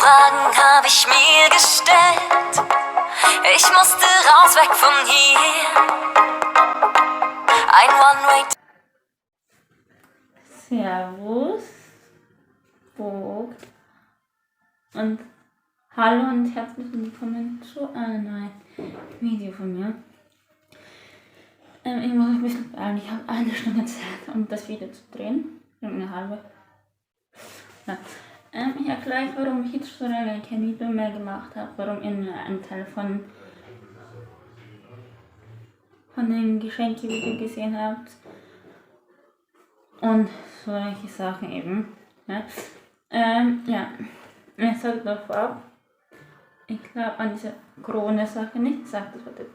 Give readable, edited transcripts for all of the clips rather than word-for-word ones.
Fragen habe ich mir gestellt. Ich musste raus, weg von hier. Ein One-Way. Servus, Vogt und hallo und herzlich willkommen zu einem neuen Video von mir. Ich muss ein bisschen beeilen, ich habe eine Stunde Zeit, um das Video zu drehen. Eine halbe. Ja. Ich erkläre euch, warum ich jetzt so lange kein Video mehr gemacht habe, warum ihr nur einen Teil von dem Geschenke-Video gesehen habt. Und solche Sachen eben. Ja. Ich sage doch vorab, ich glaube an diese Corona-Sache nicht. Ich sage das heute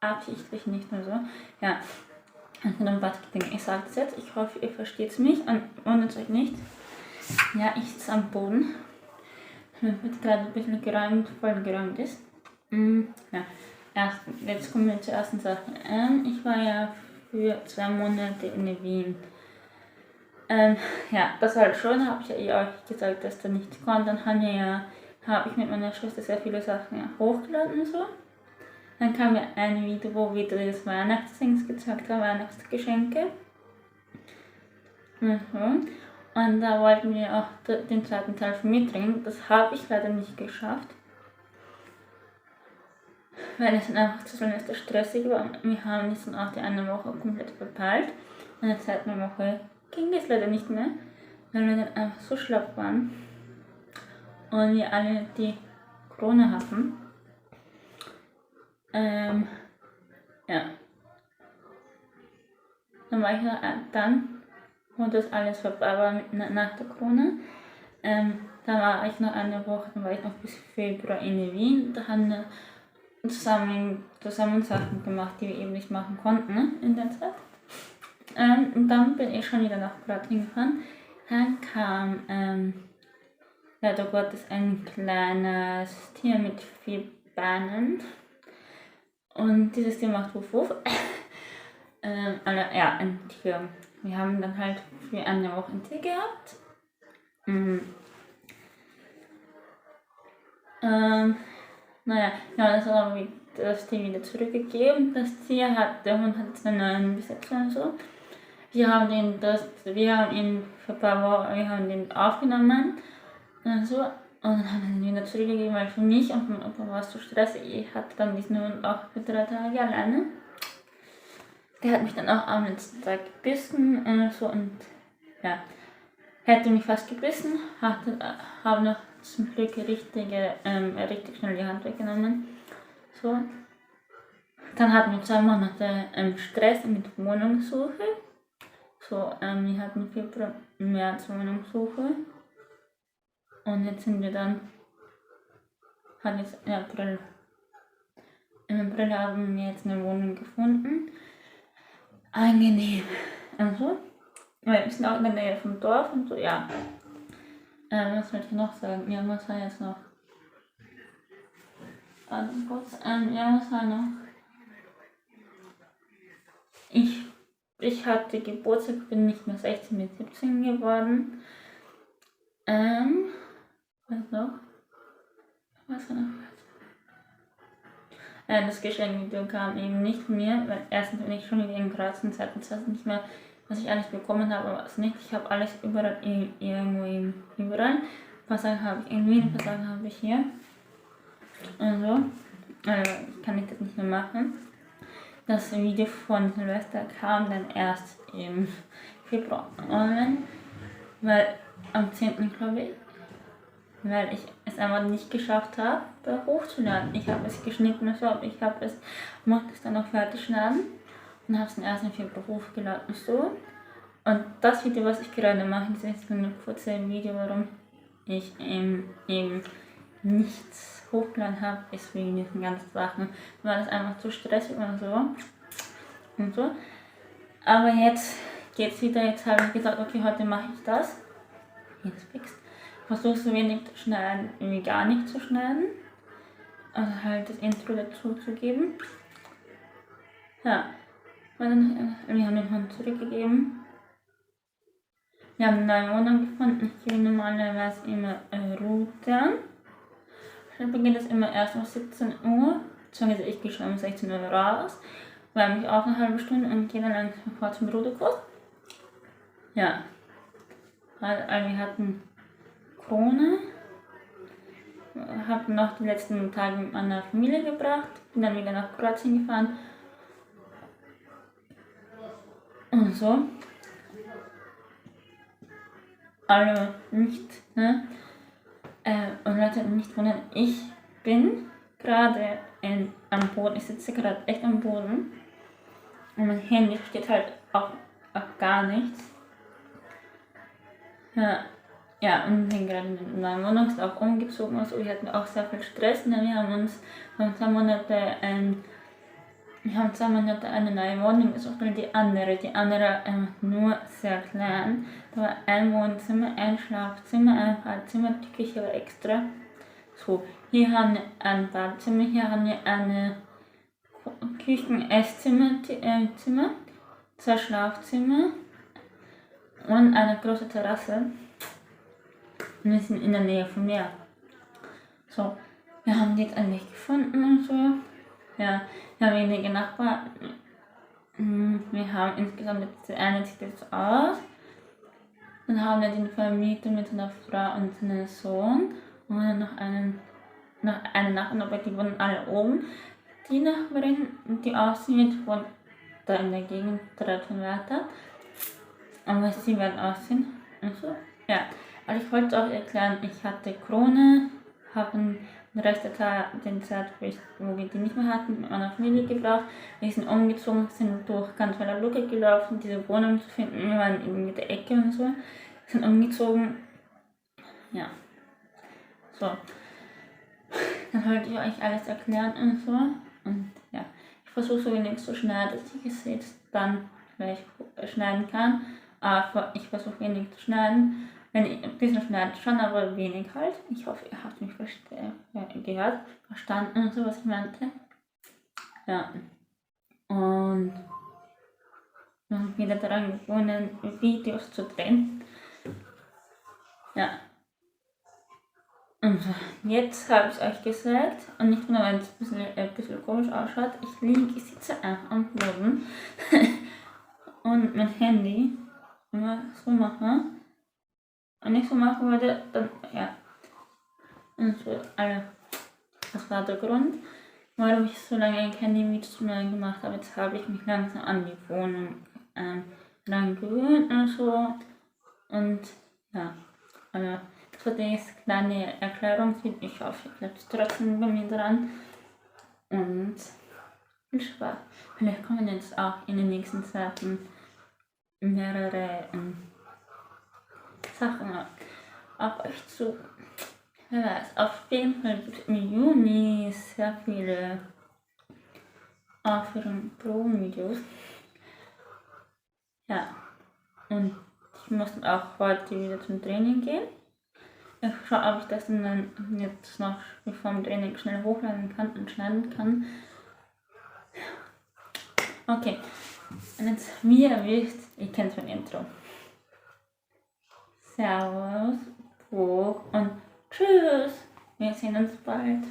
absichtlich nicht nur so. Ja, also dann Marketing. Ich sage das jetzt. Ich hoffe, ihr versteht mich und wundert euch nicht. Ja, ich sitze am Boden. Mir wird gerade ein bisschen geräumt, voll geräumt ist. Ja, jetzt kommen wir zur ersten Sache. Ich war ja für 2 Monate in Wien. Das halt schon, habe ich ja euch gesagt, dass da nicht kommt. Dann habe ich mit meiner Schwester sehr viele Sachen hochgeladen und so. Dann kam ja ein Video, wo wir das Weihnachtsdings gezeigt haben, Weihnachtsgeschenke. Und da wollten wir auch den zweiten Teil von mir drehen. Das habe ich leider nicht geschafft. Weil es dann einfach zu stressig war. Wir haben es dann auch die eine Woche komplett verpeilt. In der zweiten Woche ging es leider nicht mehr, weil wir dann einfach so schlapp waren und wir alle die Corona hatten. Dann war ich dann, wo das alles vorbei war nach der Corona, dann war ich noch eine Woche, dann war ich noch bis Februar in Wien. Da haben wir zusammen Sachen gemacht, die wir eben nicht machen konnten in der Zeit. Und dann bin ich schon wieder nach Graz hingefahren. Dann kam leider Gottes ein kleines Tier mit 4 Beinen. Und dieses Tier macht Wuff Wuff. Ein Tier. Wir haben dann halt für eine Woche ein Tier gehabt. Das haben wir das Tier wieder zurückgegeben. Der Hund hat jetzt eine neue Besetzung und so. Wir haben ihn für ein paar Wochen aufgenommen und so. Und dann haben wir ihn wieder zurückgegeben, weil für mich und für meinen Opa war es zu stressig. Ich hatte dann diesen Hund auch für 3 Tage alleine. Der hat mich dann auch am letzten Tag gebissen und so und ja. Hätte mich fast gebissen, habe noch zum Glück richtig schnell die Hand weggenommen. So. Dann hatten wir 2 Monate Stress mit Wohnungssuche. So, wir hatten im Februar, März Wohnungssuche. Und jetzt sind wir dann, im April haben wir jetzt eine Wohnung gefunden. Angenehm. Also, weil wir sind auch in der Nähe vom Dorf und so, ja. Was wollte ich noch sagen? Ja, was war jetzt noch? Was war noch? Ich hatte Geburtstag, bin nicht mehr 16, mit 17 geworden. Was noch? Was war noch? Das Geschenkvideo kam eben nicht von mir, weil erstens bin ich schon wieder in Graz und zweitens weiß ich nicht mehr, was ich alles bekommen habe, aber was nicht. Ich habe alles überall. Ein paar Sachen habe ich in Wien, ein paar Sachen habe ich hier. Und so. Kann ich das nicht mehr machen. Das Video von Silvester kam dann erst im Februar online, weil am 10. glaube ich, weil ich es einfach nicht geschafft habe, da hochzuladen. Ich habe es geschnitten, musste es dann noch fertig schneiden und habe es den 1. Februar hochgeladen. So. Und das Video, was ich gerade mache, ist jetzt nur ein kurzes Video, warum ich eben nichts hochgeladen habe, ist wegen diesen ganzen Sachen, weil es einfach zu stressig und so. Aber jetzt geht's wieder, jetzt habe ich gesagt, okay, heute mache ich das. Jetzt fix. Versuche so wenig zu schneiden, wie gar nicht zu schneiden. Also halt das Intro dazu zu geben. Ja. Und dann, wir haben den Hund zurückgegeben. Wir haben eine neue Wohnung gefunden. Ich gehe normalerweise immer rudern. Dann beginnt es immer erst um 17 Uhr. Beziehungsweise ich gehe schon um 16 Uhr raus. Wärme mich auf eine halbe Stunde und gehe dann langsam vor zum Ruderkurs. Ja. Wir hatten Corona. Habe noch die letzten Tage mit meiner Familie gebracht. Bin dann wieder nach Kroatien gefahren. Und so. Also nicht, ne? Und Leute, nicht wundern, ich bin gerade am Boden. Ich sitze gerade echt am Boden. Und mein Handy steht halt auch gar nichts. Ja, und bin gerade in meiner Wohnung, ist auch umgezogen und so. Wir hatten auch sehr viel Stress. Ne? Wir haben 2 Monate eine neue Wohnung gesucht und die andere nur sehr klein. Da war ein Wohnzimmer, ein Schlafzimmer, ein Badezimmer, die Küche war extra. So, hier haben wir ein Badezimmer, hier haben wir eine Küchen-Esszimmer, 2 Schlafzimmer und eine große Terrasse. Und wir sind in der Nähe vom Meer. So, wir haben die jetzt endlich gefunden und so. Ja, wir haben wenige Nachbarn. Wir haben insgesamt jetzt eine sieht jetzt aus. Dann haben wir den Vermieter mit seiner Frau und seinem Sohn. Und dann noch eine Nachbarin, aber die wohnen alle oben. Die Nachbarin, die aussieht, wohnt da in der Gegend 13 weiter. Aber sie werden aussehen. Und so. Ja, also ich wollte auch erklären, ich hatte Corona, habe den Rest den Zeit, wo wir die nicht mehr hatten, mit meiner Familie gebracht. Wir sind umgezogen, sind durch ganz Luca gelaufen, diese Wohnung zu finden. Wir waren in der Ecke und so. Sind umgezogen. Ja. So. Dann wollte ich euch alles erklären und so. Und ja, ich versuche so wenig zu schneiden, dass ich es jetzt dann vielleicht schneiden kann. Aber ich versuche wenig zu schneiden. Wenn ich ein bisschen schneide schon, aber wenig halt. Ich hoffe, ihr habt mich gehört, verstanden und so, was ich meinte. Ja. Und noch wieder daran gewonnen, Videos zu drehen. Ja. Und jetzt habe ich es euch gesagt. Und nicht nur, wenn es ein bisschen komisch ausschaut. Ich sitze einfach am Boden. Und mein Handy immer so mache. Und ich so machen würde, dann, ja. Und so, das war der Grund, warum ich so lange keine Videos mehr gemacht habe. Jetzt habe ich mich langsam an die Wohnung dran gewöhnt und so. Und ja, also das war die kleine Erklärungsvideo. Ich hoffe, ihr bleibt trotzdem bei mir dran. Und viel Spaß. Vielleicht kommen jetzt auch in den nächsten Zeiten mehrere Sachen auf euch zu. Wer weiß, auf jeden Fall gibt es im Juni sehr viele Aufführungen, Probenvideos. Ja, und ich muss dann auch heute wieder zum Training gehen. Ich schaue, ob ich das dann jetzt noch bevor dem Training schnell hochladen kann und schneiden kann. Okay, und jetzt, wie ihr wisst, ihr kennt mein Intro. Servus, Buch und tschüss. Wir sehen uns bald.